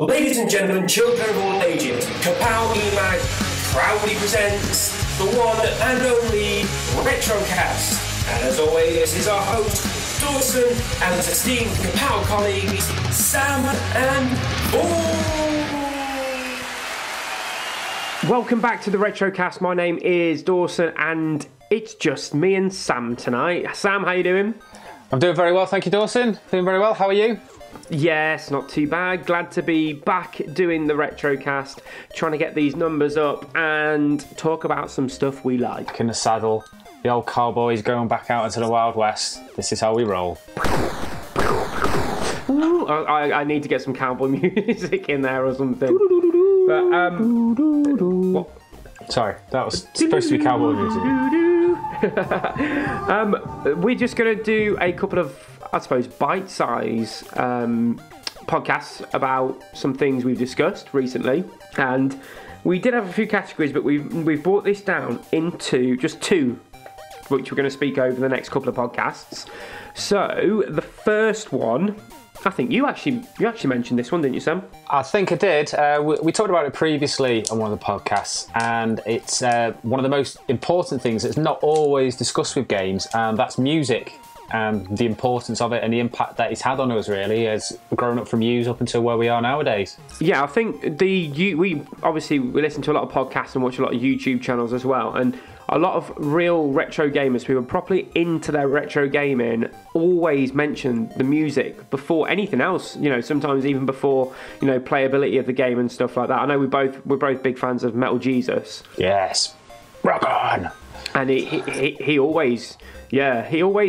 Ladies and gentlemen, children of all ages, Kapow EMAG proudly presents the one and only RetroCast. And as always, this is our host, Dawson, and his esteemed Kapow colleagues, Sam and Paul. Welcome back to the RetroCast. My name is Dawson, and it's just me and Sam tonight. Sam, how you doing? I'm doing very well, thank you, Dawson. Doing very well. How are you? Yes, not too bad. Glad to be back doing the RetroCast, trying to get these numbers up and talk about some stuff we like. Back in the saddle, the old cowboys going back out into the Wild West. This is how we roll. Ooh, I need to get some cowboy music in there or something. But, what? Sorry, that was supposed to be cowboy music. We're just going to do a couple of, I suppose, bite-size podcasts about some things we've discussed recently. And we did have a few categories, but we've brought this down into just two, which we're going to speak over the next couple of podcasts. So the first one, I think you actually mentioned this one, didn't you, Sam? I think I did. We talked about it previously on one of the podcasts, and it's one of the most important things that's not always discussed with games, and that's music. And the importance of it and the impact that it's had on us, really, as growing up from U's up until where we are nowadays. Yeah, I think we listen to a lot of podcasts and watch a lot of YouTube channels as well, and a lot of real retro gamers who are properly into their retro gaming always mention the music before anything else. You know, sometimes even before, you know, playability of the game and stuff like that. I know we're both big fans of Metal Jesus. Yes, rock on. And he always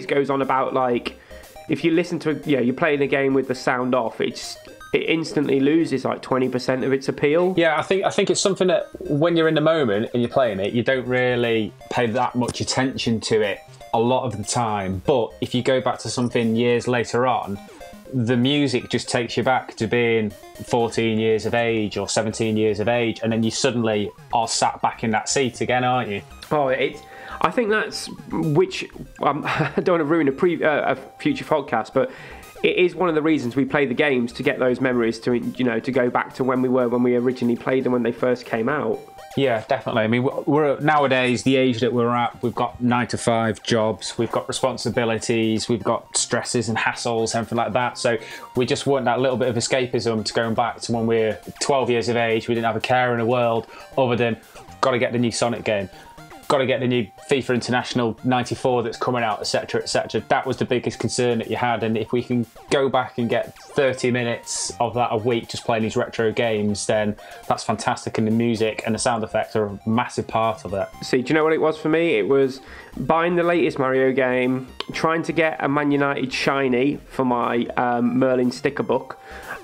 goes on about, like, if you listen to, you're playing a game with the sound off, it instantly loses like 20% of its appeal. Yeah, I think it's something that when you're in the moment and you're playing it, you don't really pay that much attention to it a lot of the time. But if you go back to something years later on, the music just takes you back to being 14 years of age or 17 years of age, and then you suddenly are sat back in that seat again, aren't you? Oh, I think that's which I don't want to ruin a future podcast, but it is one of the reasons we play the games, to get those memories, to go back to when we originally played them when they first came out. Yeah, definitely. I mean, we're nowadays, the age that we're at, we've got 9-to-5 jobs, we've got responsibilities, we've got stresses and hassles, everything like that. So we just want that little bit of escapism to going back to when we're 12 years of age. We didn't have a care in the world other than got to get the new Sonic game, got to get the new FIFA International 94 that's coming out, etc, etc. That was the biggest concern that you had, and if we can go back and get 30 minutes of that a week just playing these retro games, then that's fantastic, and the music and the sound effects are a massive part of it. See, do you know what it was for me? It was buying the latest Mario game, trying to get a Man United shiny for my Merlin sticker book.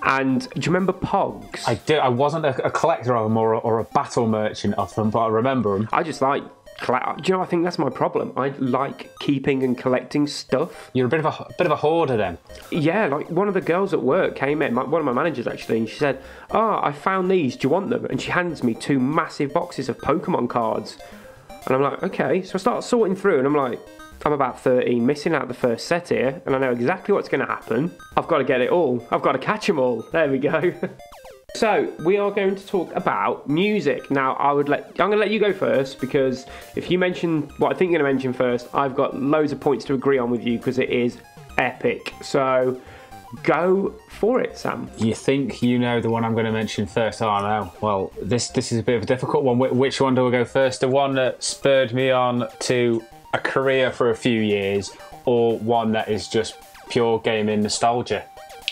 And do you remember Pogs? I do. I wasn't a collector of them or a battle merchant of them, but I remember them. I just like... Do you know, I think that's my problem. I like keeping and collecting stuff. You're a bit of a hoarder then. Yeah, like one of the girls at work came in, one of my managers actually, and she said, I found these, do you want them? And she hands me 2 massive boxes of Pokemon cards. And I'm like, okay. So I start sorting through, and I'm like, I'm about 13, missing out the first set here, and I know exactly what's going to happen. I've got to get it all. I've got to catch them all. There we go. So, we are going to talk about music. Now, I'm going to let you go first, because if you mention what I think you're going to mention first, I've got loads of points to agree on with you, because it is epic. So, go for it, Sam. You think you know the one I'm going to mention first? Oh, no. Well, this is a bit of a difficult one. Which one do we go first? The one that spurred me on to a career for a few years, or one that is just pure gaming nostalgia?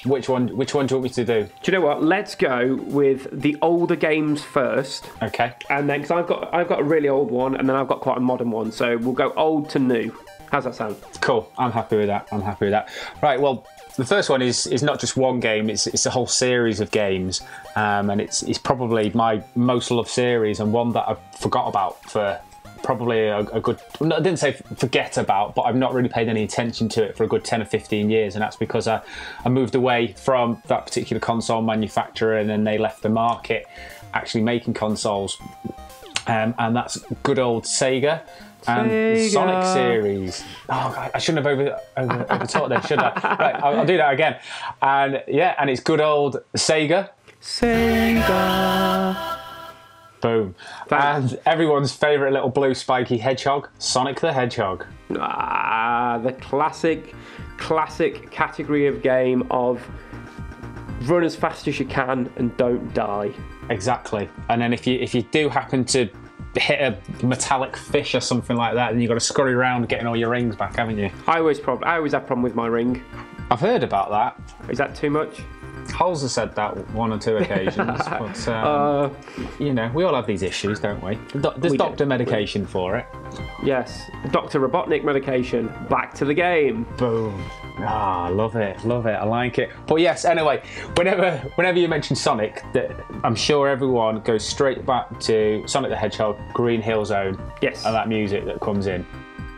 Which one do you want me to do? Do you know what? Let's go with the older games first. Okay. And then, because I've got a really old one, and then I've got quite a modern one. So we'll go old to new. How's that sound? Cool. I'm happy with that. Right. Well, the first one is not just one game. It's a whole series of games, and it's probably my most loved series, and one that I forgot about for probably a good... I didn't say forget about, but I've not really paid any attention to it for a good 10 or 15 years, and that's because I moved away from that particular console manufacturer, and then they left the market actually making consoles, and that's good old Sega. And the Sonic series. Oh, God, I shouldn't have overtalked there, should I? Right, I'll do that again. And yeah, and it's good old Sega. Sega. Boom. And everyone's favourite little blue spiky hedgehog, Sonic the Hedgehog. The classic category of game of run as fast as you can and don't die. Exactly. And then if you do happen to hit a metallic fish or something like that, then you've got to scurry around getting all your rings back, haven't you? I always have problem with my ring. I've heard about that. Is that too much? Holes has said that one or two occasions, but you know, we all have these issues, don't we? There's doctor medication for it. Yes, Dr. Robotnik medication. Back to the game. Boom. Ah, love it, I like it. But yes, anyway, whenever you mention Sonic, I'm sure everyone goes straight back to Sonic the Hedgehog, Green Hill Zone. Yes. And that music that comes in.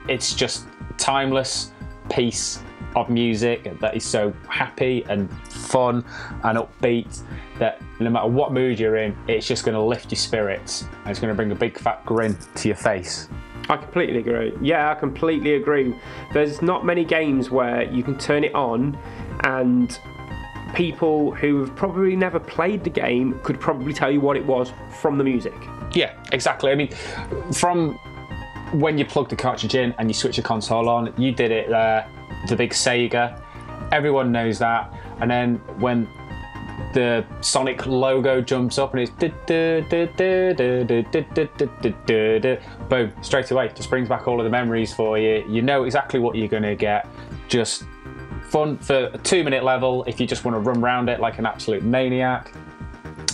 It's just timeless piece of music that is so happy and fun and upbeat that no matter what mood you're in, it's just going to lift your spirits and it's going to bring a big fat grin to your face. I completely agree. Yeah, I completely agree. There's not many games where you can turn it on and people who've probably never played the game could probably tell you what it was from the music. Yeah, exactly. I mean, from when you plug the cartridge in and you switch the console on, you did it there. The big Sega, everyone knows that. And then when the Sonic logo jumps up and it's boom, straight away, just brings back all of the memories for you. You know exactly what you're going to get. Just fun for a 2-minute level if you just want to run around it like an absolute maniac.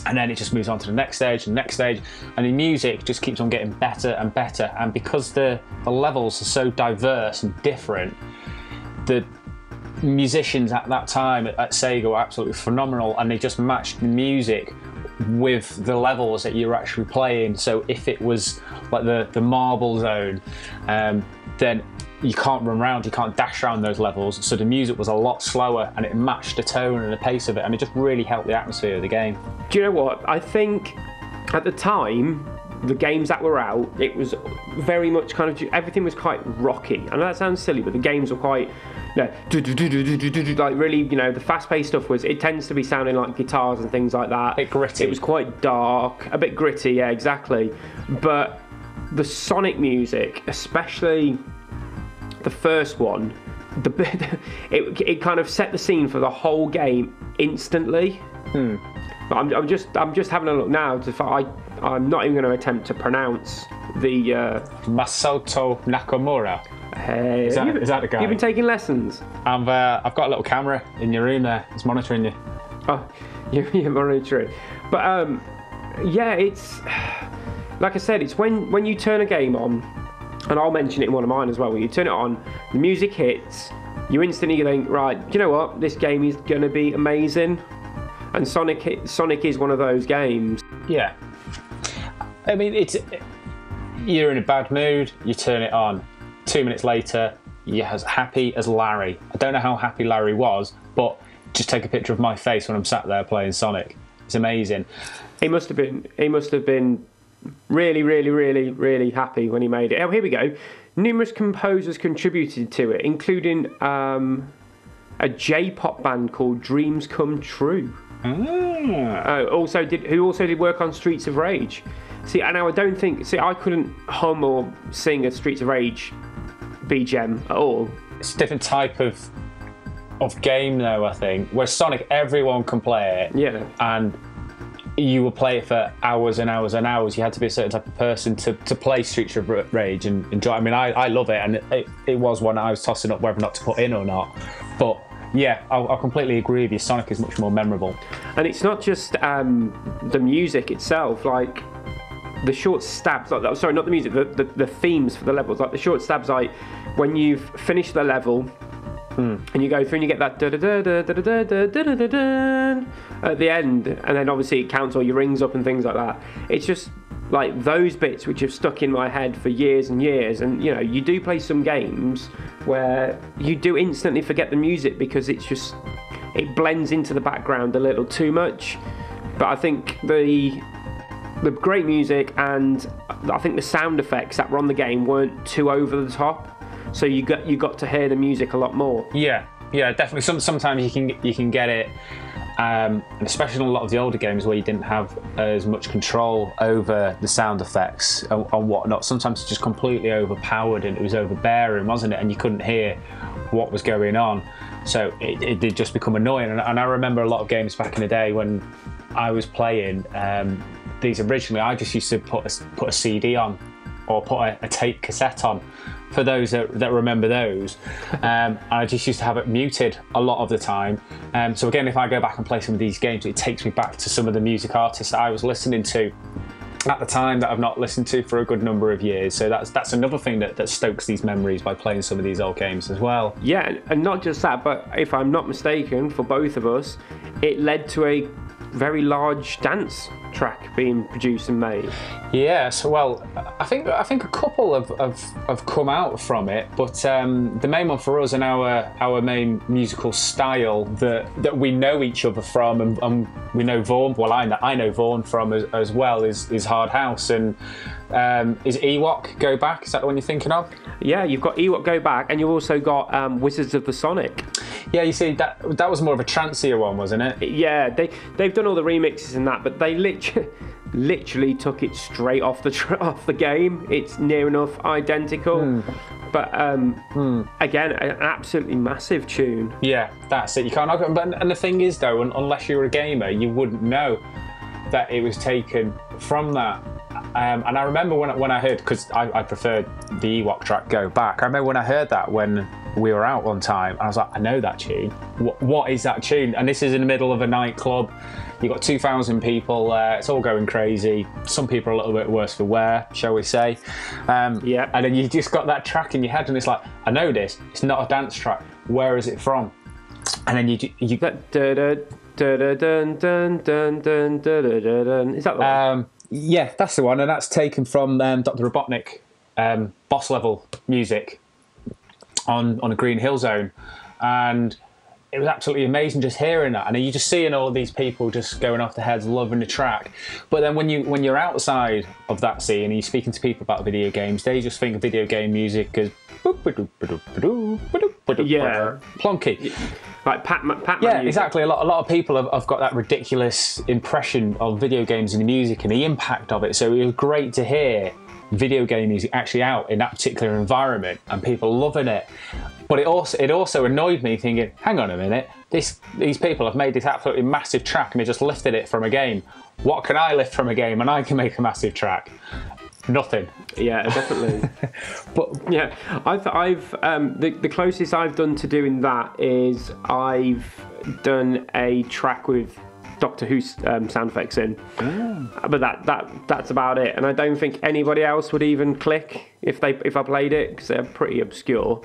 And then it just moves on to the next stage and next stage, and the music just keeps on getting better and better. And because the levels are so diverse and different, the musicians at that time at Sega were absolutely phenomenal, and they just matched the music with the levels that you were actually playing. So if it was like the marble zone, then you can't run around, you can't dash around those levels. So the music was a lot slower and it matched the tone and the pace of it, and it just really helped the atmosphere of the game. Do you know what? I think at the time, the games that were out, it was very much kind of, everything was quite rocky. I know that sounds silly, but the games were quite, like really, you know, the fast-paced stuff it tends to be sounding like guitars and things like that. A bit gritty. It was quite dark, a bit gritty, yeah, exactly. But the Sonic music, especially the first one, it kind of set the scene for the whole game instantly. But I'm just having a look now. I'm not even going to attempt to pronounce the Masato Nakamura. Hey, is that the guy? You've been taking lessons. I've got a little camera in your room there. It's monitoring you. Oh, you're monitoring. But yeah, it's like I said. It's when you turn a game on, and I'll mention it in one of mine as well. When you turn it on, the music hits. You instantly think, right, you know what? This game is going to be amazing. And Sonic is one of those games. Yeah. I mean, you're in a bad mood, you turn it on. 2 minutes later, you're as happy as Larry. I don't know how happy Larry was, but just take a picture of my face when I'm sat there playing Sonic. It's amazing. He must have been really, really, really, really happy when he made it. Oh, here we go. Numerous composers contributed to it, including a J-pop band called Dreams Come True. Who also did work on Streets of Rage. See, and now I couldn't hum or sing a Streets of Rage BGM at all. It's a different type of game though, I think. Where Sonic, everyone can play it. Yeah. And you will play it for hours and hours and hours. You had to be a certain type of person to play Streets of Rage and enjoy it. I mean, I love it, and it was one I was tossing up whether or not to put in or not. But yeah, I'll completely agree with you. Sonic is much more memorable. And it's not just the music itself, like the short stabs, like, sorry, not the music, the themes for the levels, like the short stabs, like when you've finished the level and you go through and you get that at the end, and then obviously it counts all your rings up and things like that. It's just like those bits which have stuck in my head for years and years. And you know, you do play some games where you do instantly forget the music because it blends into the background a little too much. But I think the great music, and I think the sound effects that were on the game weren't too over the top, so you got to hear the music a lot more. Yeah, definitely. Sometimes you can get it, and especially in a lot of the older games where you didn't have as much control over the sound effects and whatnot. Sometimes it's just completely overpowered and it was overbearing, wasn't it? And you couldn't hear what was going on. So it did just become annoying. And I remember a lot of games back in the day when I was playing these originally, I just used to put a CD on or put a tape cassette on. For those that remember those, I just used to have it muted a lot of the time. So again, if I go back and play some of these games, it takes me back to some of the music artists that I was listening to at the time that I've not listened to for a good number of years. So that's another thing that stokes these memories by playing some of these old games as well. Yeah, and not just that, but if I'm not mistaken, for both of us, it led to a very large dance track being produced and made. Yes, well, I think a couple have come out from it, but the main one for us and our main musical style that we know each other from, and we know Vaughan. Well, I know Vaughan from as well is Hard House, and is Ewok Go Back? Is that the one you're thinking of? Yeah, you've got Ewok Go Back, and you've also got Wizards of the Sonic. Yeah, you see, that was more of a trancier one, wasn't it? Yeah, they've done all the remixes and that, but they literally took it straight off the game. It's near enough identical, but again, an absolutely massive tune. Yeah, that's it. You can't knock it. And the thing is, though, unless you're a gamer, you wouldn't know that it was taken from that. And I remember when I heard, because I preferred the Ewok track Go Back. I remember when I heard that when we were out one time, I was like, I know that tune. What is that tune? And this is in the middle of a nightclub. You've got 2,000 people. It's all going crazy. Some people are a little bit worse for wear, shall we say. Yeah. And then you just got that track in your head, and it's like, I know this. It's not a dance track. Where is it from? And then you Dun, dun, dun, dun, dun, dun, dun, dun. Is that the one? Yeah, that's the one, and that's taken from Dr. Robotnik, boss level music on a Green Hill Zone, and it was absolutely amazing just hearing that. And you just seeing all of these people just going off their heads, loving the track. But then when you're outside of that scene and you're speaking to people about video games, they just think of video game music as plonky. Like Pac-Man Yeah, music. exactly. A lot of people have got that ridiculous impression of video games and the music and the impact of it. So it was great to hear video game music actually out in that particular environment and people loving it. But it also annoyed me thinking, hang on a minute, these people have made this absolutely massive track and they just lifted it from a game. What can I lift from a game and I can make a massive track? Nothing. Yeah, definitely. But yeah, I've the closest I've done to doing that is I've done a track with Doctor Who sound effects in, but that's about it. And I don't think anybody else would even click if I played it because they're pretty obscure.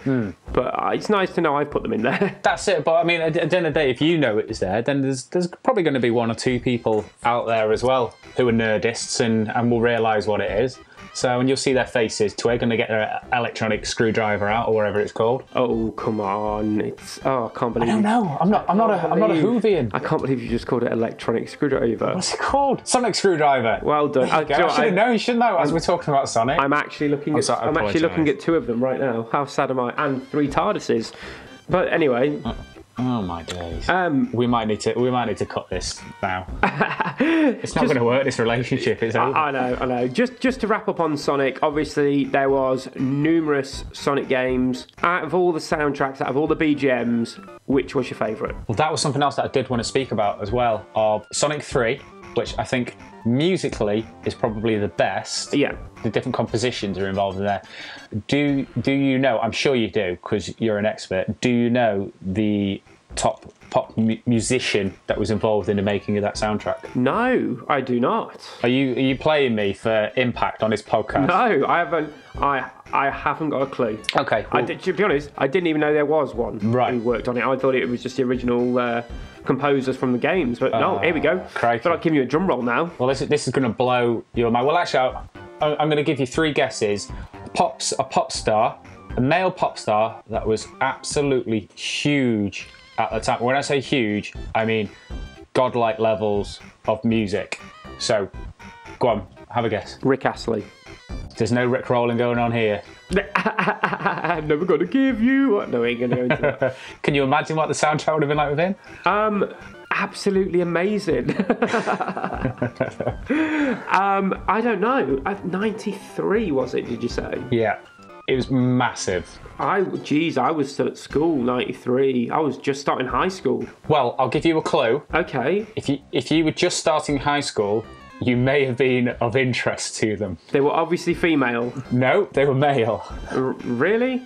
But it's nice to know I've put them in there. That's it. But I mean, at the end of the day, if you know it's there, then there's probably going to be one or two people out there as well who are nerdists and will realise what it is. So, and you'll see their faces. Twig, and they get their electronic screwdriver out, or whatever it's called. Oh, come on! I can't believe. I don't know. I'm not a Whovian. I can't believe you just called it electronic screwdriver. What's it called? Sonic screwdriver. Well done. I should have known. You should know. As we're talking about Sonic. I'm actually looking at two of them right now. How sad am I? And 3 TARDISes. But anyway. Oh my days. We might need to cut this now. It's not going to work, this relationship. It's over. I know. Just to wrap up on Sonic, obviously there was numerous Sonic games. Out of all the soundtracks, out of all the BGMs, which was your favourite? Well, that was something else that I did want to speak about as well. Of Sonic 3, which I think musically is probably the best. Yeah. The different compositions are involved in there. Do you know, I'm sure you do because you're an expert, do you know the top pop musician that was involved in the making of that soundtrack? No, I do not. Are you playing me for impact on this podcast? No, I haven't. I haven't got a clue. Okay. Well, to be honest, I didn't even know there was one who worked on it. I thought it was just the original composers from the games. But no, here we go. Crikey. But I'll give you a drum roll now. Well, this is going to blow your mind. Well, actually, I'm going to give you 3 guesses. A pop star, a male pop star that was absolutely huge at the time. When I say huge, I mean godlike levels of music. So, go on, have a guess. Rick Astley. There's no Rick rolling going on here. I'm never going to give you... No, we ain't going to go into that. Can you imagine what the soundtrack would have been like with him? absolutely amazing. I don't know. 93 was it? Did you say? Yeah, it was massive. I was still at school. 93. I was just starting high school. Well, I'll give you a clue. Okay. If you were just starting high school, you may have been of interest to them. They were obviously female. No, they were male. Really?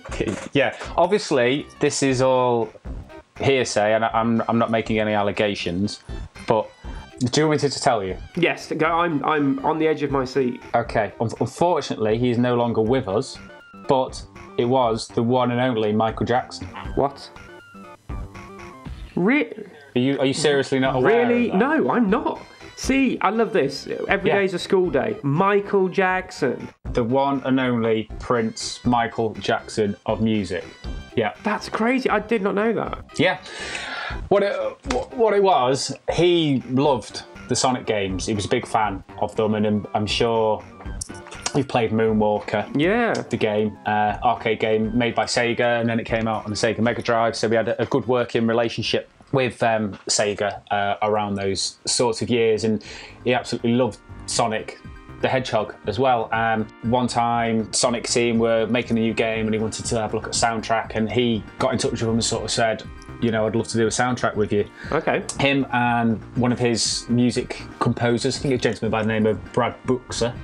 Yeah. Obviously, this is all hearsay, and I'm not making any allegations. But do you want me to tell you? Yes. Go. I'm on the edge of my seat. Okay. Unfortunately, he is no longer with us, but it was the one and only Michael Jackson. What? Are you seriously not aware? Really? Of that? No, I'm not. See, I love this. Every day's a school day. Michael Jackson. The one and only Prince Michael Jackson of music. Yeah. That's crazy. I did not know that. Yeah. What it was, he loved the Sonic games. He was a big fan of them, and I'm sure you've played Moonwalker. Yeah. The game, arcade game made by Sega, and then it came out on the Sega Mega Drive, so we had a good working relationship with Sega around those sorts of years, and he absolutely loved Sonic the Hedgehog as well. One time, Sonic team were making a new game, and he wanted to have a look at a soundtrack, and he got in touch with him and sort of said, you know, I'd love to do a soundtrack with you. Okay. Him and one of his music composers, I think a gentleman by the name of Brad Buxer,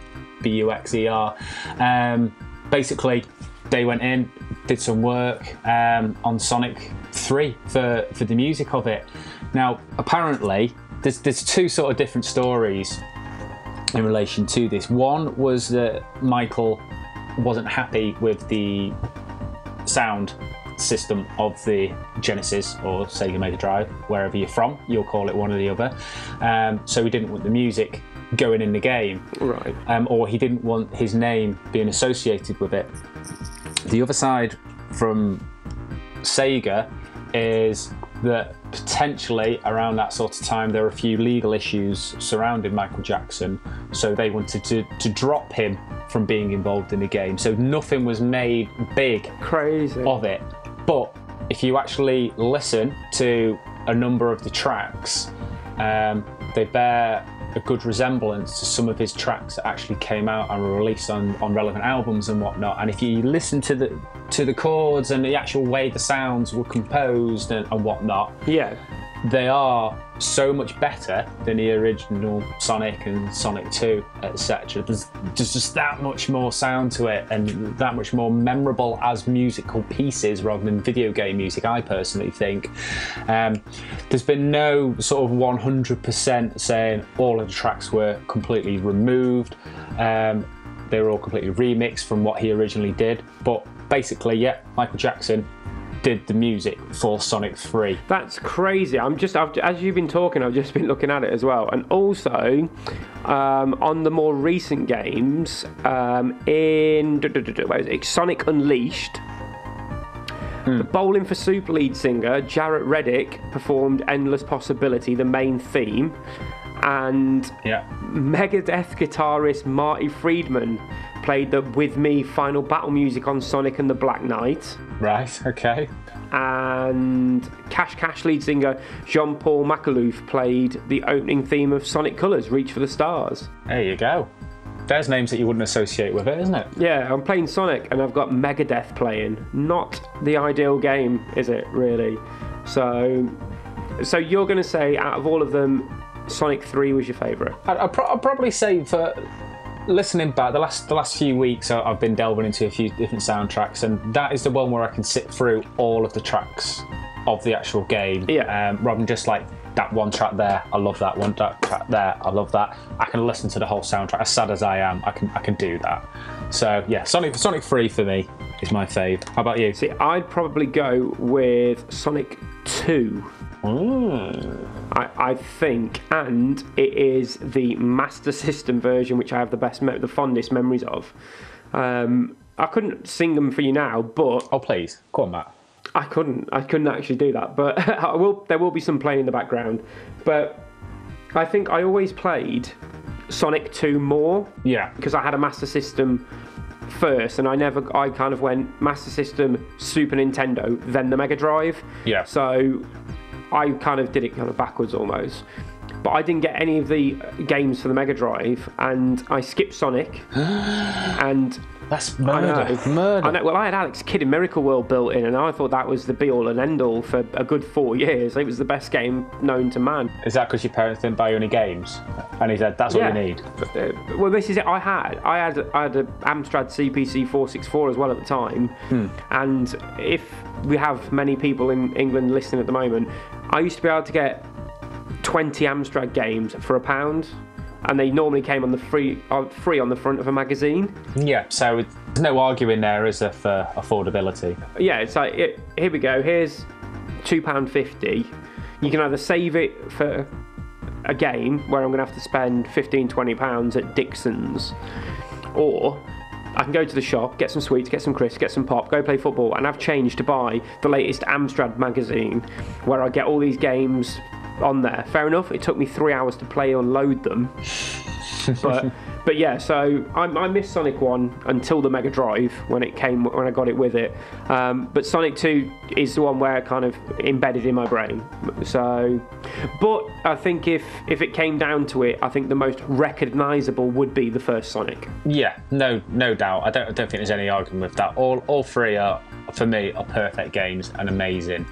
Buxer. Basically, they went in, did some work on Sonic 3 for the music of it. Now, apparently, there's two sort of different stories in relation to this. One was that Michael wasn't happy with the sound system of the Genesis or Sega Mega Drive, wherever you're from, you'll call it one or the other. So he didn't want the music going in the game. Right. Or he didn't want his name being associated with it. The other side from Sega is that potentially around that sort of time there were a few legal issues surrounding Michael Jackson, so they wanted to drop him from being involved in the game. So nothing was made big Crazy. of it. But if you actually listen to a number of the tracks, they bear a good resemblance to some of his tracks that actually came out and were released on relevant albums and whatnot. And if you listen to the chords and the actual way the sounds were composed and whatnot, Yeah. they are so much better than the original Sonic and Sonic 2, etc. There's just that much more sound to it, and that much more memorable as musical pieces rather than video game music, I personally think. There's been no sort of 100% saying all of the tracks were completely removed. They were all completely remixed from what he originally did. But basically, yeah, Michael Jackson did the music for Sonic 3. That's crazy. As you've been talking, I've just been looking at it as well. And also, on the more recent games, in where is it? Sonic Unleashed, the Bowling for Soup lead singer Jarrett Reddick performed Endless Possibility, the main theme, and Megadeth guitarist Marty Friedman played the With Me final battle music on Sonic and the Black Knight. Right, okay. And Cash lead singer Jean-Paul Macalouf played the opening theme of Sonic Colors, Reach for the Stars. There you go. There's names that you wouldn't associate with it, isn't it? Yeah, I'm playing Sonic and I've got Megadeth playing. Not the ideal game, is it, really? So you're going to say, out of all of them, Sonic 3 was your favourite? I'd probably say, for listening back, the last few weeks I've been delving into a few different soundtracks, and that is the one where I can sit through all of the tracks of the actual game. Yeah. Rather than just like that one track there, I love that one track there, I love that. I can listen to the whole soundtrack. As sad as I am, I can do that. So yeah, Sonic 3 for me is my fave. How about you? See, I'd probably go with Sonic 2. I think, and it is the Master System version, which I have the fondest memories of. I couldn't sing them for you now, but Oh please, go on, Matt. I couldn't actually do that, but there will be some playing in the background. But I think I always played Sonic 2 more, because I had a Master System first, and I kind of went Master System, Super Nintendo, then the Mega Drive. Yeah. So I kind of did it kind of backwards almost. But I didn't get any of the games for the Mega Drive, and I skipped Sonic. And that's murder. I know. Well, I had Alex Kidd in Miracle World built in, and I thought that was the be-all and end-all for a good 4 years. It was the best game known to man. Is that because your parents didn't buy you any games? And he said, that's all you need? Well, this is it. I had an Amstrad CPC 464 as well at the time. And if we have many people in England listening at the moment, I used to be able to get 20 Amstrad games for £1, and they normally came on the free on the front of a magazine. Yeah, so there's no arguing there, is there, for affordability? Yeah, it's like, here we go, here's £2.50. You can either save it for a game where I'm going to have to spend £15-20 at Dixon's, or I can go to the shop, get some sweets, get some crisps, get some pop, go play football, and have change to buy the latest Amstrad magazine where I get all these games on there. Fair enough, it took me 3 hours to play and load them. But yeah, so I missed Sonic 1 until the Mega Drive when I got it with it. But Sonic 2 is the one where it kind of embedded in my brain. So, but I think if it came down to it, I think the most recognisable would be the first Sonic. Yeah, no doubt. I don't think there's any argument with that. All three are, for me, are perfect games and amazing.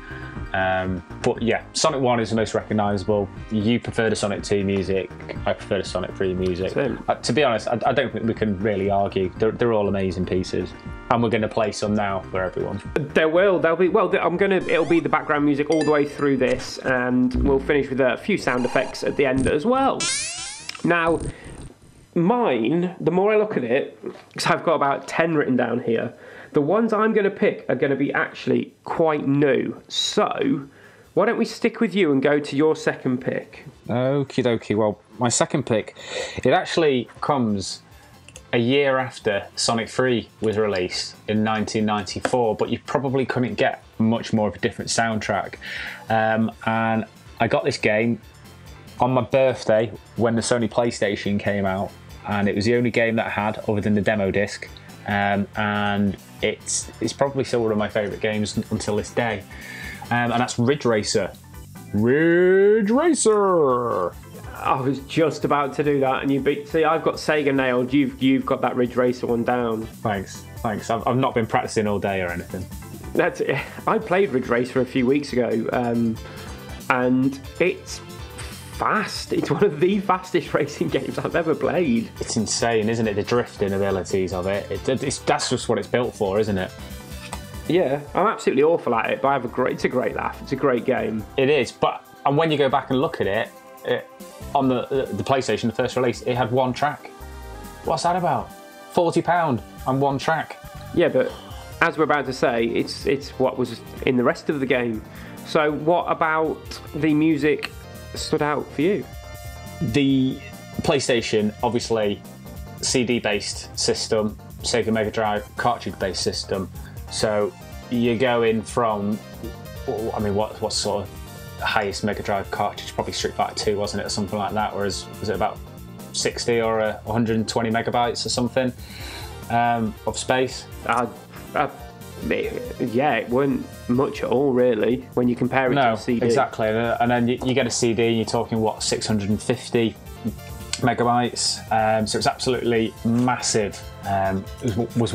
But yeah, Sonic 1 is the most recognisable. You prefer the Sonic 2 music, I prefer the Sonic 3 music. To be honest, I don't think we can really argue. They're all amazing pieces. And we're going to play some now for everyone. There'll be, well, it'll be the background music all the way through this, and we'll finish with a few sound effects at the end as well. Now, mine, the more I look at it, because I've got about 10 written down here, the ones I'm going to pick are going to be actually quite new. So, why don't we stick with you and go to your second pick? Okie dokie. Well, my second pick, it actually comes a year after Sonic 3 was released in 1994, but you probably couldn't get much more of a different soundtrack. And I got this game on my birthday when the Sony PlayStation came out, and it was the only game that I had other than the demo disc. And it's probably still one of my favourite games until this day, and that's Ridge Racer. Ridge Racer! I was just about to do that, and you beat. See, I've got Sega nailed. You've got that Ridge Racer one down. Thanks. I've not been practicing all day or anything. That's it. I played Ridge Racer a few weeks ago, and it's fast. It's one of the fastest racing games I've ever played. It's insane, isn't it? The drifting abilities of it. That's just what it's built for, isn't it? Yeah, I'm absolutely awful at it, but it's a great laugh. It's a great game. It is, and when you go back and look at it, on the PlayStation, the first release, it had one track. What's that about? £40 and one track. Yeah, but as we're about to say, it's what was in the rest of the game. So what about the music stood out for you? The PlayStation, obviously, CD-based system, Sega Mega Drive cartridge-based system. So you're going from, I mean, what sort of highest Mega Drive cartridge? Probably Street Fighter 2, wasn't it, or something like that? Whereas was it about 60 or 120 megabytes or something of space? Yeah, it wasn't much at all, really, when you compare it to a CD. No, exactly. And then you get a CD and you're talking, 650 megabytes. So it's absolutely massive, was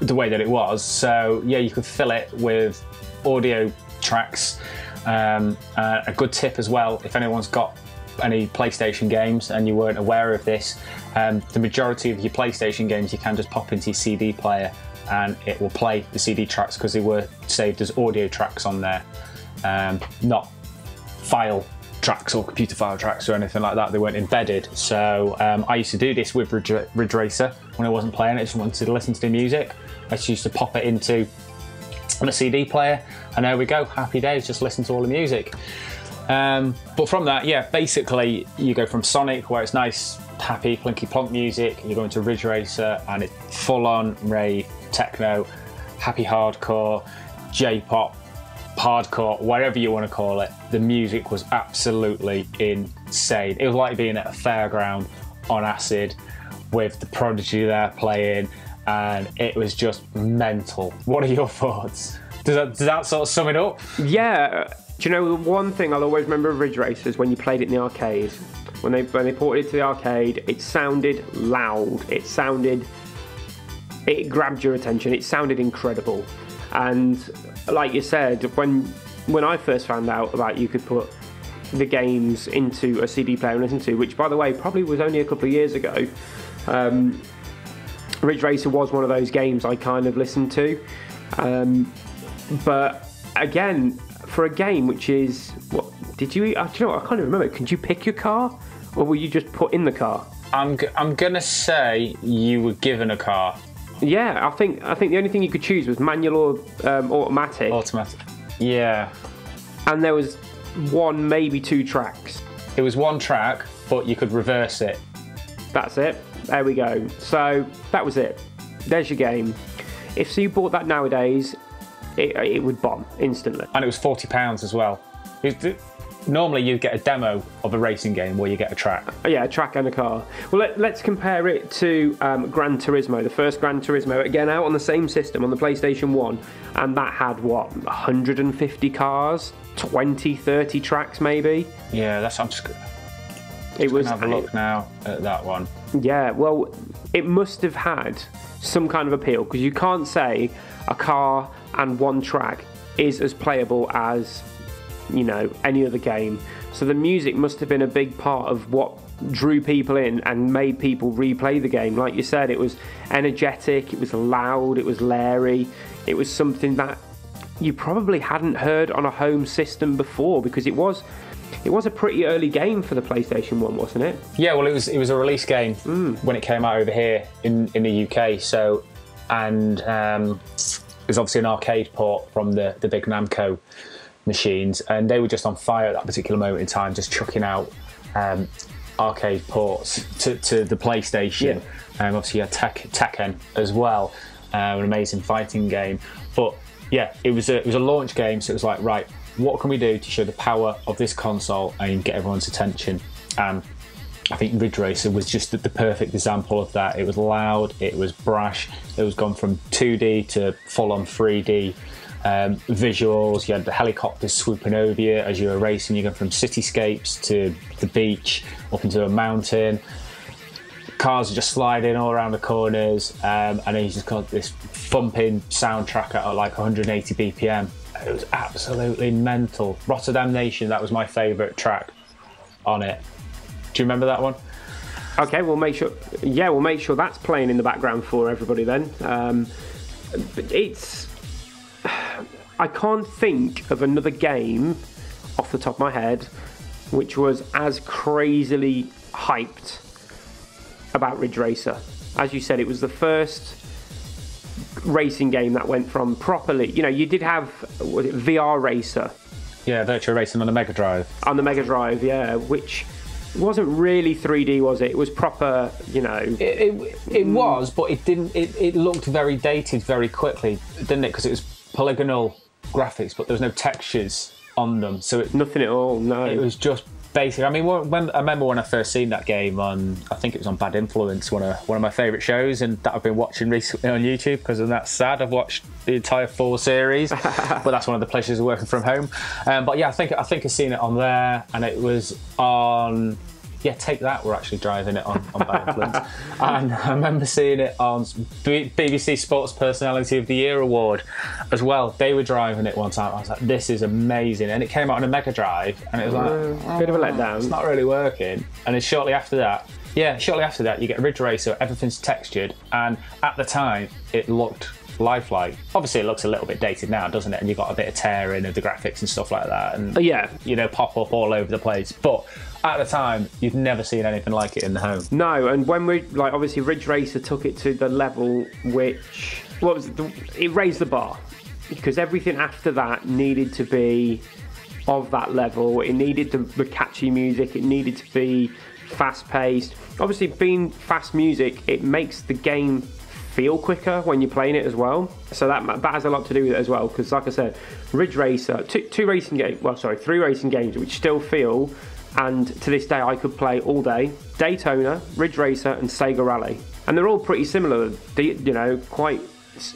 the way that it was. So, yeah, you could fill it with audio tracks. A good tip as well, if anyone's got any PlayStation games and you weren't aware of this, the majority of your PlayStation games you can just pop into your CD player and it will play the CD tracks because they were saved as audio tracks on there, not file tracks or computer file tracks or anything like that. They weren't embedded. So I used to do this with Ridge Racer when I wasn't playing it. I just wanted to listen to the music. I just used to pop it into a CD player, and there we go, happy days, just listen to all the music. But from that, yeah, basically you go from Sonic, where it's nice, happy, plinky plonk music, you go into Ridge Racer, and it's full-on rave, techno, happy hardcore, J-pop, hardcore, whatever you want to call it. The music was absolutely insane. It was like being at a fairground on acid with the Prodigy there playing, and it was just mental. What are your thoughts? Does that sort of sum it up? Yeah. Do you know the one thing I'll always remember of Ridge Racers when you played it in the arcade? When they ported it to the arcade, it sounded loud. It grabbed your attention. It sounded incredible. And like you said, when I first found out about you could put the games into a CD player and listen to, which by the way probably was only a couple of years ago, Ridge Racer was one of those games I kind of listened to. But again, for a game which is, what did you? Do you know what? I can't even remember. Could you pick your car, or were you just put in the car? I'm gonna say you were given a car. Yeah, I think the only thing you could choose was manual or automatic. Automatic. Yeah. And there was one, maybe two tracks. It was one track, but you could reverse it. That's it. There we go. So that was it. There's your game. If you bought that nowadays, it would bomb instantly. And it was £40 as well. Normally you get a demo of a racing game where you get a track. Yeah, a track and a car. Well, let's compare it to Gran Turismo, the first Gran Turismo, again out on the same system on the PlayStation 1, and that had, what, 150 cars, 20, 30 tracks maybe? Yeah, I'm just it was. Have a look now at that one. Yeah, well, it must have had some kind of appeal, because you can't say a car and one track is as playable as, you know, any other game. So the music must have been a big part of what drew people in and made people replay the game. Like you said, it was energetic, it was loud, it was leery, it was something that you probably hadn't heard on a home system before, because it was a pretty early game for the PlayStation 1, wasn't it? Yeah, well, it was a release game when it came out over here in the UK. So, and it was obviously an arcade port from the big Namco machines, and they were just on fire at that particular moment in time, just chucking out arcade ports to the PlayStation. Yeah. Obviously, you had Tekken as well, an amazing fighting game. But yeah, it was a launch game, so it was like, right, what can we do to show the power of this console and get everyone's attention? I think Ridge Racer was just the perfect example of that. It was loud, it was brash, it was gone from 2D to full-on 3D visuals. You had the helicopters swooping over you as you were racing. You go from cityscapes to the beach, up into a mountain. Cars are just sliding all around the corners, and then you just got this thumping soundtrack at like 180 BPM. It was absolutely mental. Rotterdam Nation, that was my favourite track on it. Do you remember that one? Okay, we'll make sure that's playing in the background for everybody then. I can't think of another game off the top of my head which was as crazily hyped about Ridge Racer. As you said, it was the first racing game that went from properly, you know, you did have VR Racer. Yeah, Virtual Racing on the Mega Drive. On the Mega Drive, yeah, which wasn't really 3D, was it? It was proper, you know. It was, but it didn't. It looked very dated very quickly, didn't it? Because it was polygonal graphics, but there was no textures on them, so nothing at all. No, it was just basic. I mean, I remember when I first seen that game on, I think it was on Bad Influence, one of my favourite shows, and that I've been watching recently on YouTube because I'm that sad. I've watched the entire 4 series, but that's one of the pleasures of working from home. But yeah, I think I've seen it on there, and it was on. Yeah, Take That were actually driving it on Bad Influence. And I remember seeing it on BBC Sports Personality of the Year Award as well. They were driving it one time. I was like, this is amazing. And it came out on a Mega Drive, and it was like, bit of a letdown. It's not really working. And then shortly after that, you get Ridge Racer, everything's textured, and at the time, it looked lifelike. Obviously, it looks a little bit dated now, doesn't it? And you've got a bit of tearing of the graphics and stuff like that. And, you know, pop up all over the place. But at the time, you've never seen anything like it in the home. No, and when we, like, obviously Ridge Racer took it to the level which, it raised the bar, because everything after that needed to be of that level. It needed the catchy music, it needed to be fast-paced. Obviously, being fast music, it makes the game feel quicker when you're playing it as well. So that has a lot to do with it as well, because like I said, Ridge Racer, three racing games which still feel, and to this day I could play all day: Daytona, Ridge Racer, and Sega Rally. And they're all pretty similar, you know, quite,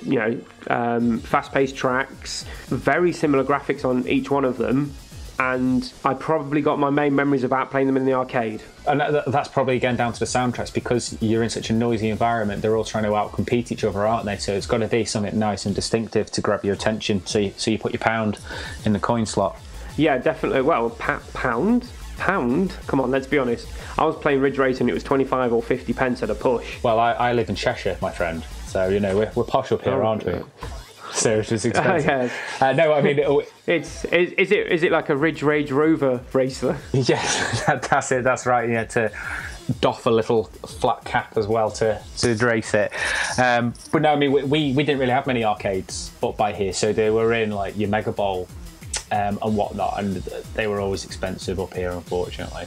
you know, fast-paced tracks, very similar graphics on each one of them, and I probably got my main memories about playing them in the arcade. And that's probably again down to the soundtracks, because you're in such a noisy environment. They're all trying to outcompete each other, aren't they? So it's got to be something nice and distinctive to grab your attention. So you put your pound in the coin slot. Yeah, definitely. Well, pound. Come on, let's be honest. I was playing Ridge Racer and it was 25 or 50 pence at a push. Well, I live in Cheshire, my friend. So we're posh up here, aren't we? So it's expensive. Yes. No, I mean, is it like a Ridge Rage Rover racer? Yes, that's it. That's right. You had to doff a little flat cap as well to race it. But no, I mean, we didn't really have many arcades up by here, so they were in like your Mega Bowl and whatnot, and they were always expensive up here, unfortunately.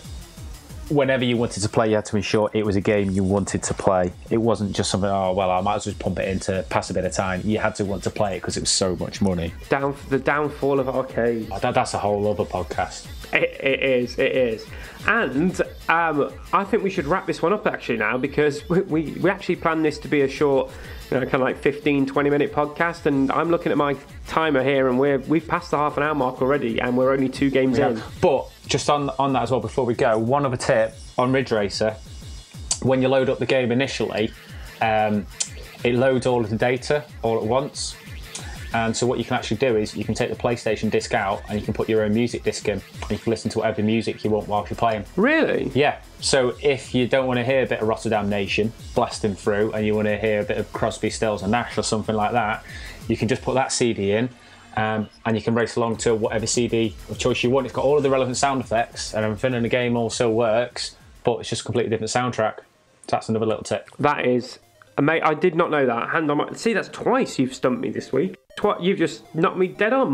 Whenever you wanted to play, you had to ensure it was a game you wanted to play. It wasn't just something, oh, well, I might as well just pump it in to pass a bit of time. You had to want to play it because it was so much money. The downfall of arcades. Oh, that's a whole other podcast. It is. And I think we should wrap this one up actually now, because we actually planned this to be a short, kind of like 15-20 minute podcast, and I'm looking at my timer here and we've passed the half an hour mark already, and we're only 2 games in. But just on that as well, before we go, one other tip on Ridge Racer: when you load up the game initially, it loads all of the data all at once. And so what you can actually do is you can take the PlayStation disc out and you can put your own music disc in, and you can listen to whatever music you want whilst you're playing. Really? Yeah. So if you don't want to hear a bit of Rotterdam Nation blasting through and you want to hear a bit of Crosby, Stills and Nash or something like that, you can just put that CD in, and you can race along to whatever CD of choice you want. It's got all of the relevant sound effects and everything, and the game also works, but it's just a completely different soundtrack. So that's another little tip. That is... Mate, I did not know that. Hand on my... See, that's twice you've stumped me this week. You've just knocked me dead on.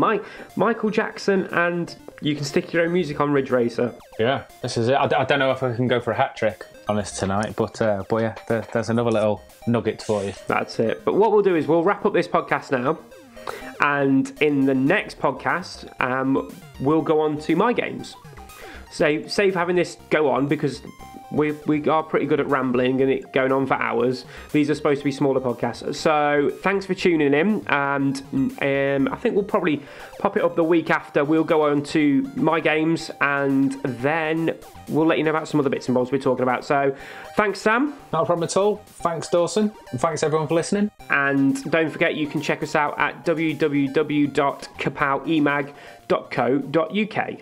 Michael Jackson, and you can stick your own music on Ridge Racer. Yeah, this is it. I don't know if I can go for a hat trick on this tonight, but yeah, there's another little nugget for you. That's it. But what we'll do is we'll wrap up this podcast now, and in the next podcast, we'll go on to my games. So save having this go on, because we are pretty good at rambling and it going on for hours. These are supposed to be smaller podcasts. So thanks for tuning in, and I think we'll probably pop it up the week after. We'll go on to my games, and then we'll let you know about some other bits and bobs we're talking about. So thanks, Sam. Not a problem at all. Thanks, Dawson. And thanks everyone for listening. And don't forget, you can check us out at www.kapowemag.co.uk.